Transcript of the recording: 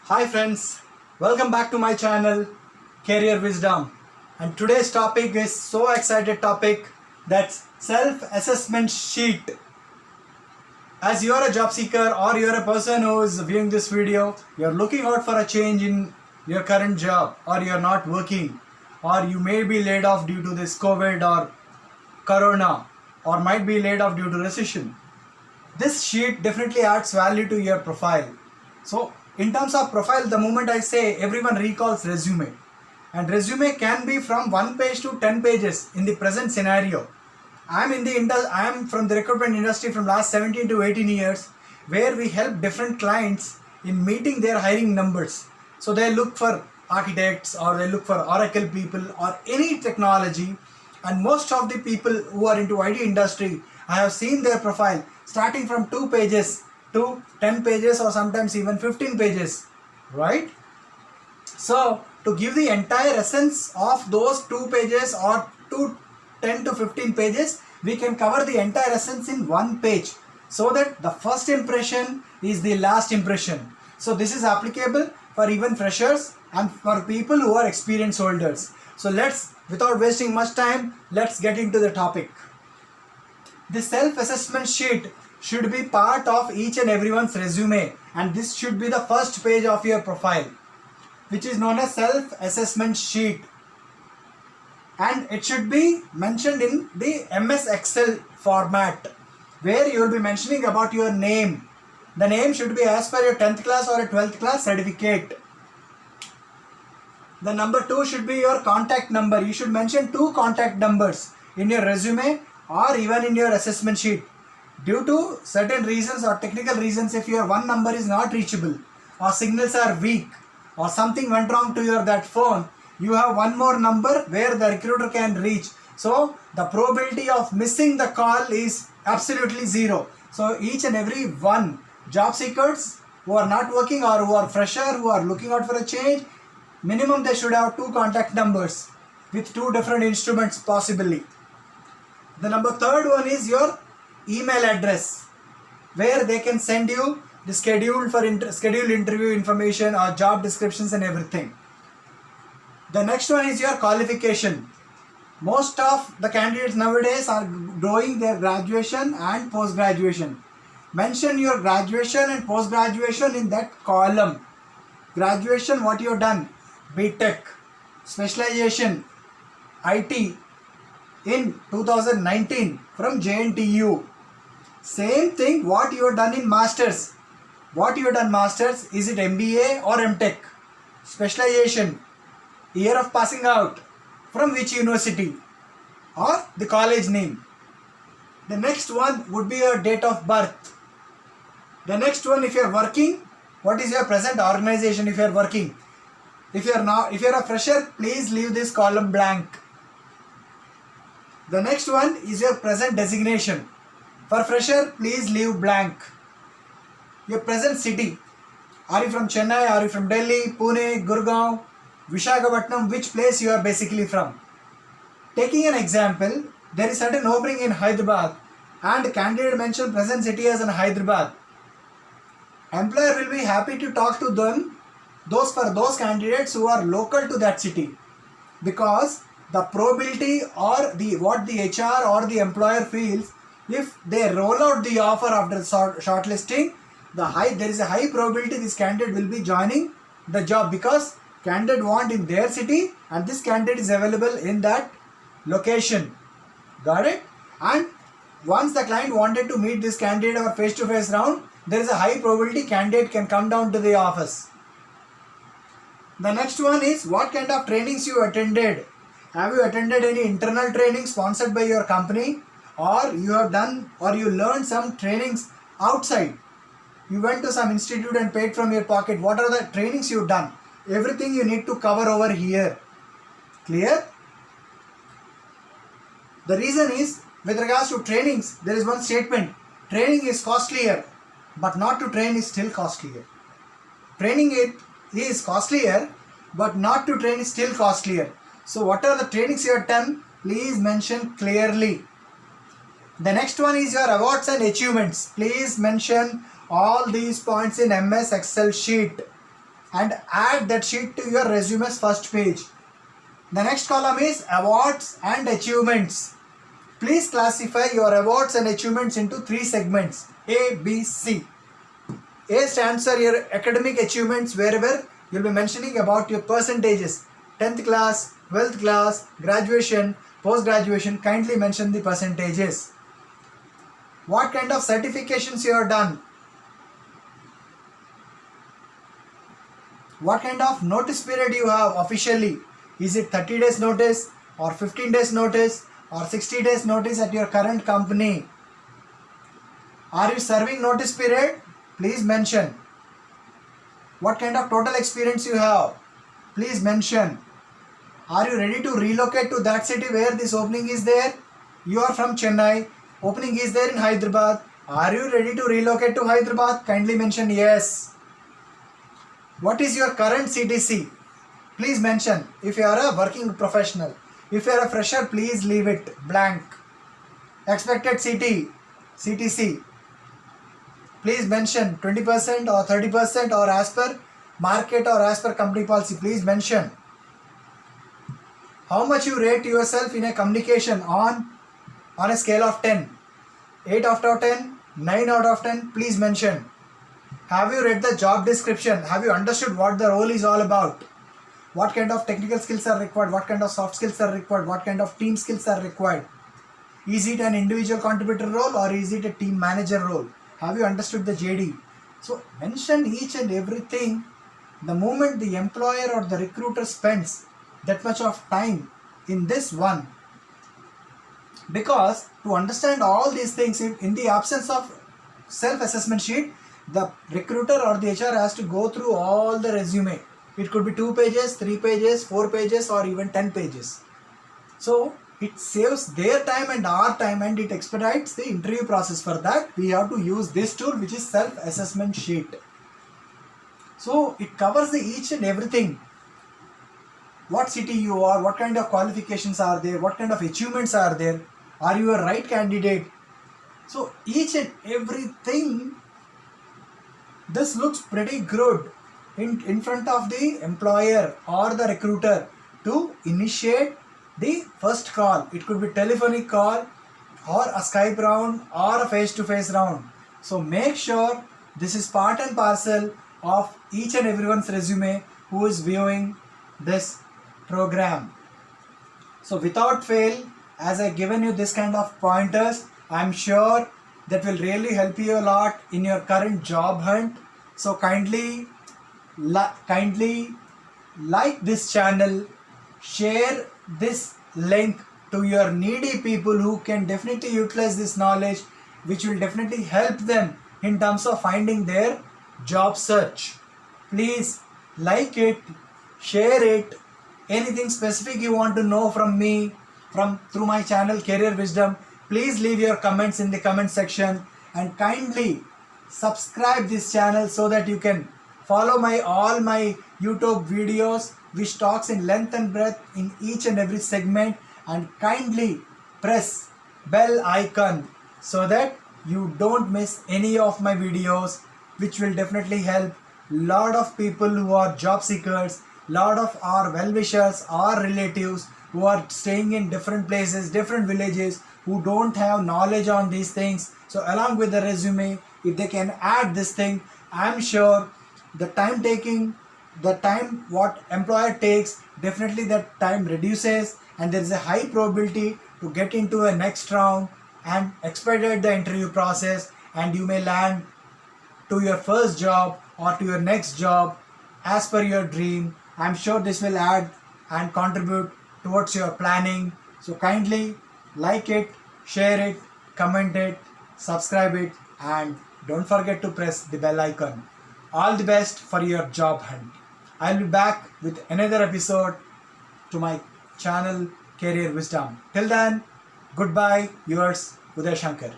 Hi friends, welcome back to my channel Career Wisdom, and today's topic is so excited topic, that's self-assessment sheet. As you are a job seeker or you are a person who is viewing this video, you are looking out for a change in your current job, or you are not working, or you may be laid off due to this COVID or Corona, or might be laid off due to recession. This sheet definitely adds value to your profile. So in terms of profile, the moment I say, everyone recalls resume, and resume can be from 1 page to 10 pages in the present scenario. I am from the recruitment industry from last 17 to 18 years, where we help different clients in meeting their hiring numbers. So they look for architects, or they look for Oracle people, or any technology, and most of the people who are into IT industry, I have seen their profile starting from 2 pages to 10 pages, or sometimes even 15 pages, right? So to give the entire essence of those 2 pages or 10 to 15 pages, we can cover the entire essence in 1 page, so that the first impression is the last impression. So this is applicable for even freshers and for people who are experience holders. So without wasting much time, let's get into the topic. The self-assessment sheet should be part of each and everyone's resume, and this should be the first page of your profile, which is known as self-assessment sheet, and it should be mentioned in the MS Excel format, where you will be mentioning about your name. The name should be as per your 10th class or a 12th class certificate. The number 2 should be your contact number. You should mention 2 contact numbers in your resume or even in your assessment sheet. Due to certain reasons or technical reasons, if your one number is not reachable, or signals are weak, or something went wrong to your that phone, you have one more number where the recruiter can reach. So the probability of missing the call is absolutely zero. So each and every one job seekers who are not working, or who are fresher, who are looking out for a change, minimum they should have 2 contact numbers with 2 different instruments possibly. The third one is your email address, where they can send you the scheduled interview information or job descriptions and everything. The next one is your qualification. Most of the candidates nowadays are doing their graduation and post graduation. Mention your graduation and post graduation in that column. Graduation, what you have done, BTech, specialization IT in 2019 from JNTU. Same thing, what you have done in masters. What you have done masters, is it MBA or MTech? Specialization, year of passing out, from which university, or the college name. The next one would be your date of birth. The next one, if you are working, what is your present organization if you are working? If you are a fresher, please leave this column blank. The next one is your present designation. For fresher, please leave blank. Your present city. Are you from Chennai? Are you from Delhi, Pune, Gurgaon, Visakhapatnam? Which place you are basically from? Taking an example, there is certain opening in Hyderabad, and candidate mentioned present city as in Hyderabad. Employer will be happy to talk to them, for those candidates who are local to that city, because the probability, or what the HR or the employer feels, if they roll out the offer after shortlisting, there is a high probability this candidate will be joining the job, because candidate want in their city and this candidate is available in that location. Got it? And once the client wanted to meet this candidate or face-to-face round, there is a high probability candidate can come down to the office. The next one is what kind of trainings you attended. Have you attended any internal training sponsored by your company, or you have done, or you learned some trainings outside? You went to some institute and paid from your pocket. What are the trainings you've done? Everything you need to cover over here. Clear? The reason is, with regards to trainings, there is one statement: training is costlier, but not to train is still costlier. Training it is costlier, but not to train is still costlier. So what are the trainings you have done? Please mention clearly. The next one is your awards and achievements. Please mention all these points in MS Excel sheet. and add that sheet to your resume's first page. The next column is awards and achievements. Please classify your awards and achievements into 3 segments: A, B, C. A stands for your academic achievements, wherever you'll be mentioning about your percentages. 10th class, 12th class, graduation, post-graduation, kindly mention the percentages. What kind of certifications you have done? What kind of notice period you have officially? Is it 30 days notice or 15 days notice or 60 days notice at your current company? Are you serving notice period? Please mention. What kind of total experience you have? Please mention. Are you ready to relocate to that city where this opening is there? You are from Chennai. Opening is there in Hyderabad. Are you ready to relocate to Hyderabad? Kindly mention yes. What is your current CTC? Please mention. If you are a working professional. If you are a fresher, please leave it blank. Expected CTC. Please mention 20% or 30% or as per market or as per company policy. Please mention. How much you rate yourself in a communication on a scale of 10? 8 out of 10? 9 out of 10? Please mention. Have you read the job description? Have you understood what the role is all about? What kind of technical skills are required? What kind of soft skills are required? What kind of team skills are required? Is it an individual contributor role or is it a team manager role? Have you understood the JD? So mention each and everything. The moment the employer or the recruiter spends that much of time in this one, because to understand all these things, in the absence of self-assessment sheet, the recruiter or the HR has to go through all the resume. It could be 2 pages, 3 pages, 4 pages or even 10 pages. So it saves their time and our time, and it expedites the interview process. For that we have to use this tool, which is self-assessment sheet. So it covers the each and everything. What city you are, what kind of qualifications are there, what kind of achievements are there, are you a right candidate? So each and everything, this looks pretty good in front of the employer or the recruiter to initiate the first call. It could be telephonic call or a Skype round or a face-to-face round. So make sure this is part and parcel of each and everyone's resume who is viewing this program. So without fail, as I given you this kind of pointers, I'm sure that will really help you a lot in your current job hunt. So kindly like this channel, share this link to your needy people who can definitely utilize this knowledge, which will definitely help them in terms of finding their job search. Please like it, share it. Anything specific you want to know from me, through my channel Career Wisdom, please leave your comments in the comment section, and kindly subscribe this channel so that you can follow all my YouTube videos which talks in length and breadth in each and every segment, and kindly press bell icon so that you don't miss any of my videos, which will definitely help lot of people who are job seekers, lot of our well-wishers, our relatives who are staying in different places, different villages, who don't have knowledge on these things. So along with the resume, if they can add this thing, I'm sure the time what employer takes, definitely that time reduces, and there is a high probability to get into a next round and expedite the interview process, and you may land to your first job or to your next job as per your dream. I'm sure this will add and contribute towards your planning. So kindly like it, share it, comment it, subscribe it, and don't forget to press the bell icon. All the best for your job hunt. I'll be back with another episode to my channel Career Wisdom. Till then, goodbye, yours Uday Shankar.